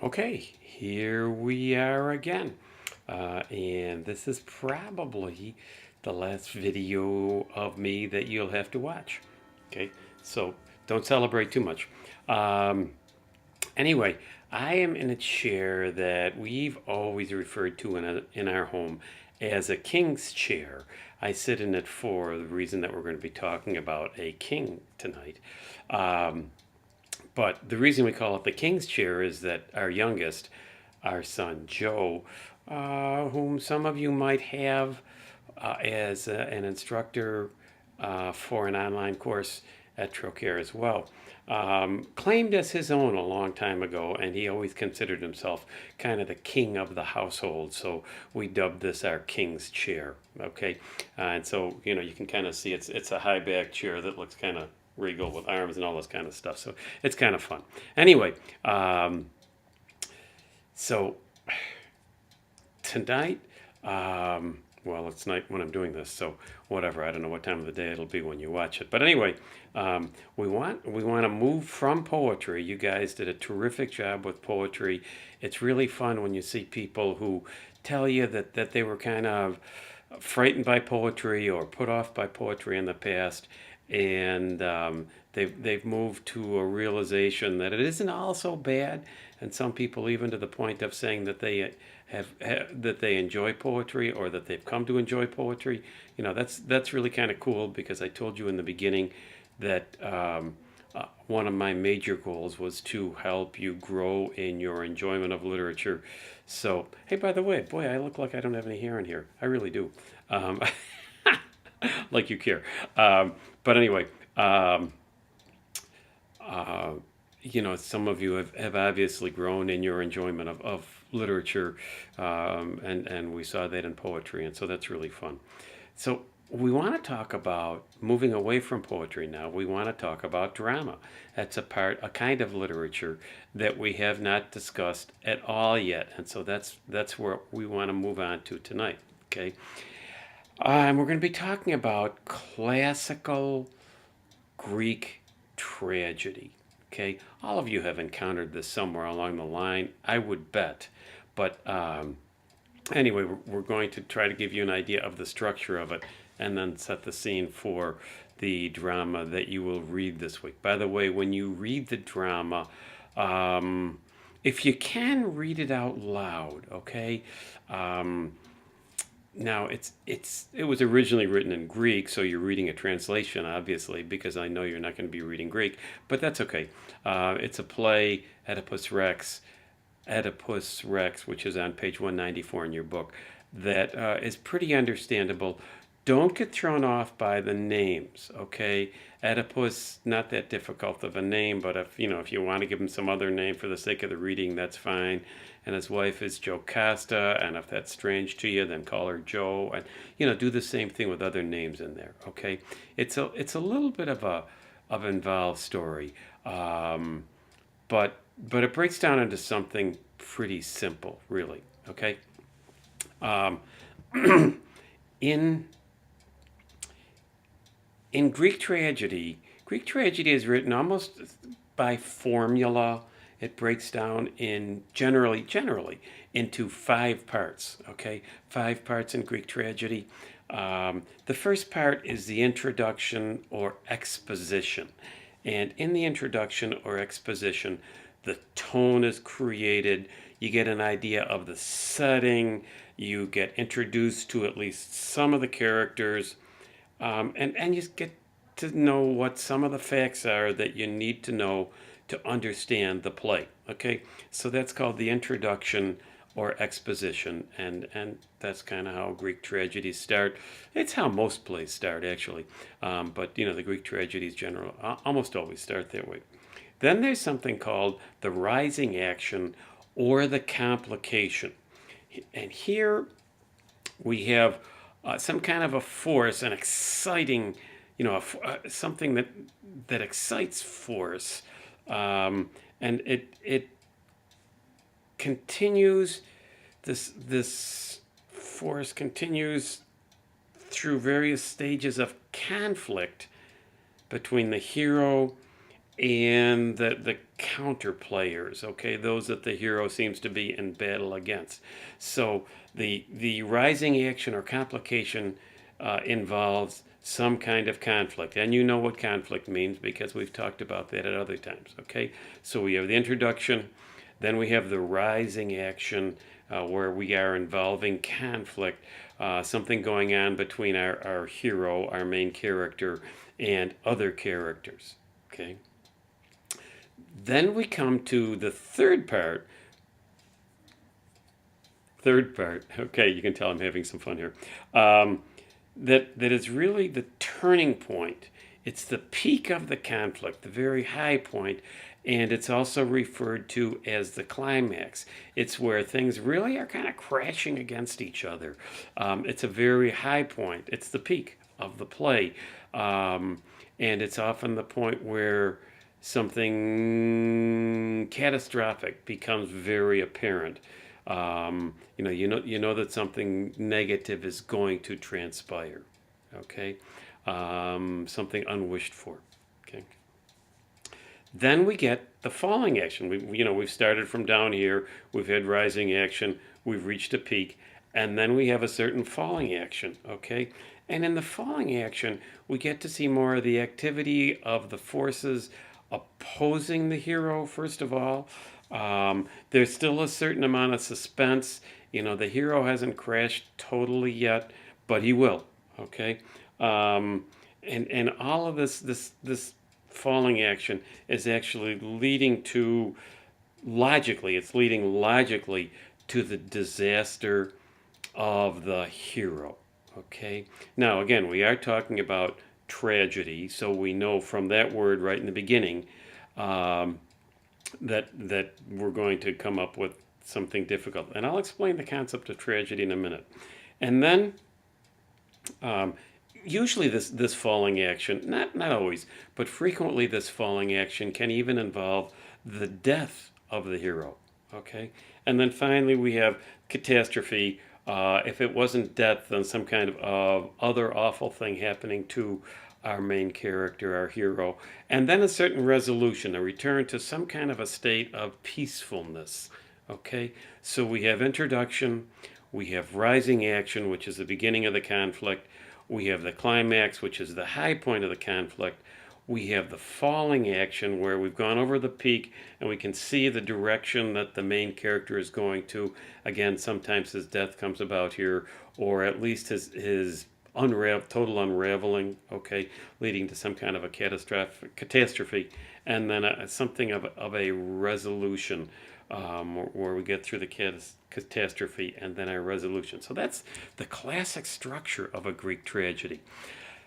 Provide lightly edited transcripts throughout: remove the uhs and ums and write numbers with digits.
Okay, here we are again. And this is probably the last video of me that you'll have to watch. Okay, so don't celebrate too much. Um, anyway, I am in a chair that we've always referred to in our home as a king's chair. I sit in it for the reason that we're going to be talking about a king tonight. Um, but the reason we call it the king's chair is that our youngest, our son Joe, whom some of you might have as an instructor for an online course at Trocare as well, claimed as his own a long time ago, and he always considered himself kind of the king of the household. So we dubbed this our king's chair. Okay, and so you can kind of see it's a high back chair that looks kind of regal with arms and all this kind of stuff. So it's kind of fun. Anyway, so tonight, well, it's night when I'm doing this, so whatever. I don't know what time of the day it'll be when you watch it. But anyway, we want to move from poetry. You guys did a terrific job with poetry. It's really fun when you see people who tell you that they were kind of frightened by poetry or put off by poetry in the past, and they've moved to a realization that it isn't all so bad, and some people even to the point of saying that they that they enjoy poetry or that they've come to enjoy poetry. That's really kind of cool, because I told you in the beginning that one of my major goals was to help you grow in your enjoyment of literature. So, hey, by the way, boy, I look like I don't have any hair in here. I really do. Um, like you care. But anyway, um, uh, some of you have obviously grown in your enjoyment of literature, and we saw that in poetry, and so that's really fun. So we want to talk about moving away from poetry now. We want to talk about drama. That's a kind of literature that we have not discussed at all yet, and so that's where we want to move on to tonight. Okay, and we're going to be talking about classical Greek tragedy. Okay, all of you have encountered this somewhere along the line, I would bet. But anyway, we're going to try to give you an idea of the structure of it and then set the scene for the drama that you will read this week. By the way, when you read the drama, if you can, read it out loud, okay? Now it was originally written in Greek, so you're reading a translation, obviously, because I know you're not going to be reading Greek, but that's okay. It's a play, Oedipus Rex, which is on page 194 in your book, that is pretty understandable. Don't get thrown off by the names, okay? Oedipus, not that difficult of a name, but if you want to give him some other name for the sake of the reading, that's fine. And his wife is Jocasta, and if that's strange to you, then call her Joe, and do the same thing with other names in there, okay? It's a little bit of an involved story, but it breaks down into something pretty simple, really, okay? Um, in in Greek tragedy is written almost by formula. It breaks down in generally into five parts. Okay, five parts in Greek tragedy. The first part is the introduction or exposition, and in the introduction or exposition, the tone is created. You get an idea of the setting. You get introduced to at least some of the characters, and you get to know what some of the facts are that you need to know to understand the play. Okay, so that's called the introduction or exposition, and that's kind of how Greek tragedies start. It's how most plays start, actually, but the Greek tragedies general almost always start that way. Then there's something called the rising action or the complication, and here we have some kind of a force, an exciting, something that excites force, and it continues. This force continues through various stages of conflict between the hero and the counter players, okay, those that the hero seems to be in battle against. So the rising action or complication involves some kind of conflict, and you know what conflict means because we've talked about that at other times. Okay, so we have the introduction, then we have the rising action where we are involving conflict, something going on between our hero, our main character, and other characters. Okay. Then we come to the third part. Third part. Okay, you can tell I'm having some fun here. That is really the turning point. It's the peak of the conflict, the very high point, and it's also referred to as the climax. It's where things really are kind of crashing against each other. It's a very high point. It's the peak of the play, and it's often the point where something catastrophic becomes very apparent. You know that something negative is going to transpire. Okay, something unwished for. Okay. Then we get the falling action. We've started from down here. We've had rising action. We've reached a peak, and then we have a certain falling action. Okay, and in the falling action, we get to see more of the activity of the forces opposing the hero. First of all, there's still a certain amount of suspense. The hero hasn't crashed totally yet, but he will. Okay, and all of this falling action is actually leading to it's leading logically to the disaster of the hero. Okay, now again, we are talking about tragedy, so we know from that word right in the beginning that we're going to come up with something difficult, and I'll explain the concept of tragedy in a minute. And then usually this falling action, not always, but frequently this falling action can even involve the death of the hero. Okay, and then finally we have catastrophe. If it wasn't death, then some kind of other awful thing happening to our main character, our hero, and then a certain resolution, a return to some kind of a state of peacefulness. Okay, so we have introduction, we have rising action, which is the beginning of the conflict, we have the climax, which is the high point of the conflict, we have the falling action where we've gone over the peak and we can see the direction that the main character is going to. Again, sometimes his death comes about here, or at least his total unraveling, okay, leading to some kind of a catastrophe, and then something of a resolution, where we get through the catastrophe and then a resolution. So that's the classic structure of a Greek tragedy.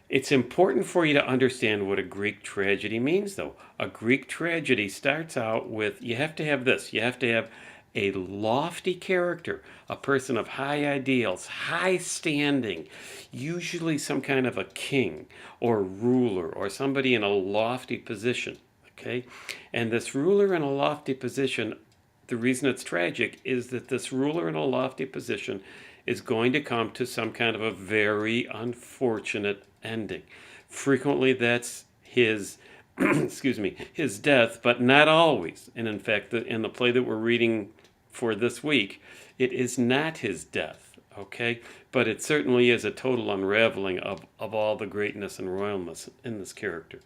It's important for you to understand what a Greek tragedy means, though. A Greek tragedy starts out with, you have to have this. You have to have a lofty character, a person of high ideals, high standing, usually some kind of a king or ruler or somebody in a lofty position. Okay? And this ruler in a lofty position, the reason it's tragic is that this ruler in a lofty position is going to come to some kind of a very unfortunate ending. Frequently that's his excuse me, his death, but not always. And in fact, in the play that we're reading for this week, it is not his death, okay? But it certainly is a total unraveling of all the greatness and royalness in this character.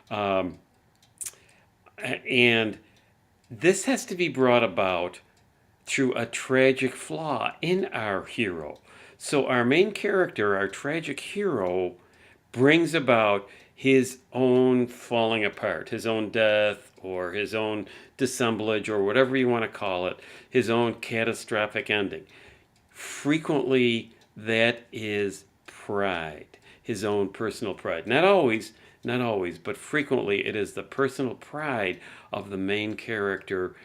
And this has to be brought about through a tragic flaw in our hero. So our main character, our tragic hero, brings about his own falling apart, his own death, or his own dissemblage, or whatever you want to call it, his own catastrophic ending. Frequently, that is pride, his own personal pride. Not always, but frequently it is the personal pride of the main character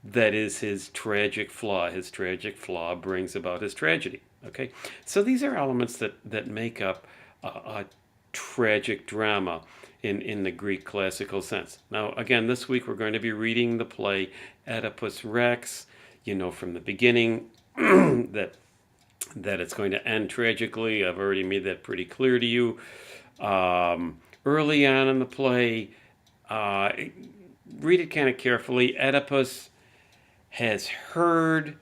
that is his tragic flaw. His tragic flaw brings about his tragedy. Okay, so these are elements that make up a tragic drama in the Greek classical sense. Now, again, this week we're going to be reading the play Oedipus Rex. You know from the beginning that it's going to end tragically. I've already made that pretty clear to you. Early on in the play, uh, read it kind of carefully. Oedipus has heard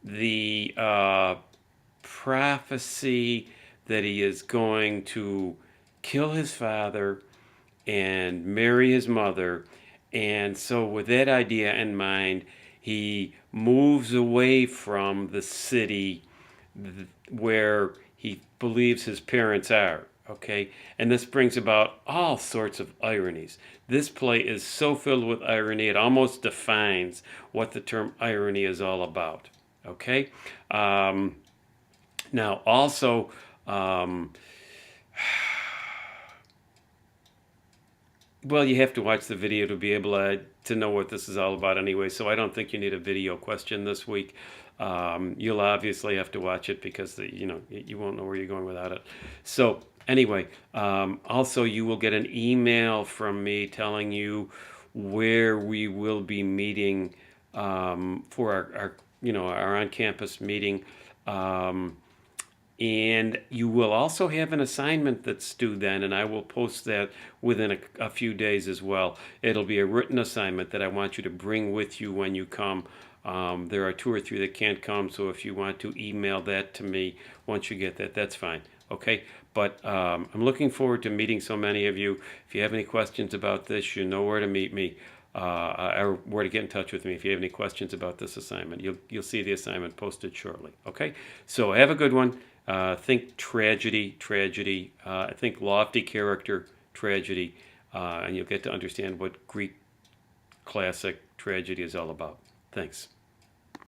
the prophecy that he is going to kill his father and marry his mother. And so, with that idea in mind, he moves away from the city where he believes his parents are. Okay, and this brings about all sorts of ironies. This play is so filled with irony, it almost defines what the term irony is all about. Okay, um, now also, um, well, you have to watch the video to be able to know what this is all about anyway, so I don't think you need a video question this week. You'll obviously have to watch it because you won't know where you're going without it. So anyway, also you will get an email from me telling you where we will be meeting for our on-campus meeting. And you will also have an assignment that's due then, and I will post that within a few days as well. It'll be a written assignment that I want you to bring with you when you come. There are 2 or 3 that can't come, so if you want to email that to me once you get that, that's fine. Okay? But I'm looking forward to meeting so many of you. If you have any questions about this, you know where to meet me. Or where to get in touch with me if you have any questions about this assignment. You'll see the assignment posted shortly. Okay, so have a good one. Think tragedy. Think lofty character, tragedy, and you'll get to understand what Greek classic tragedy is all about. Thanks.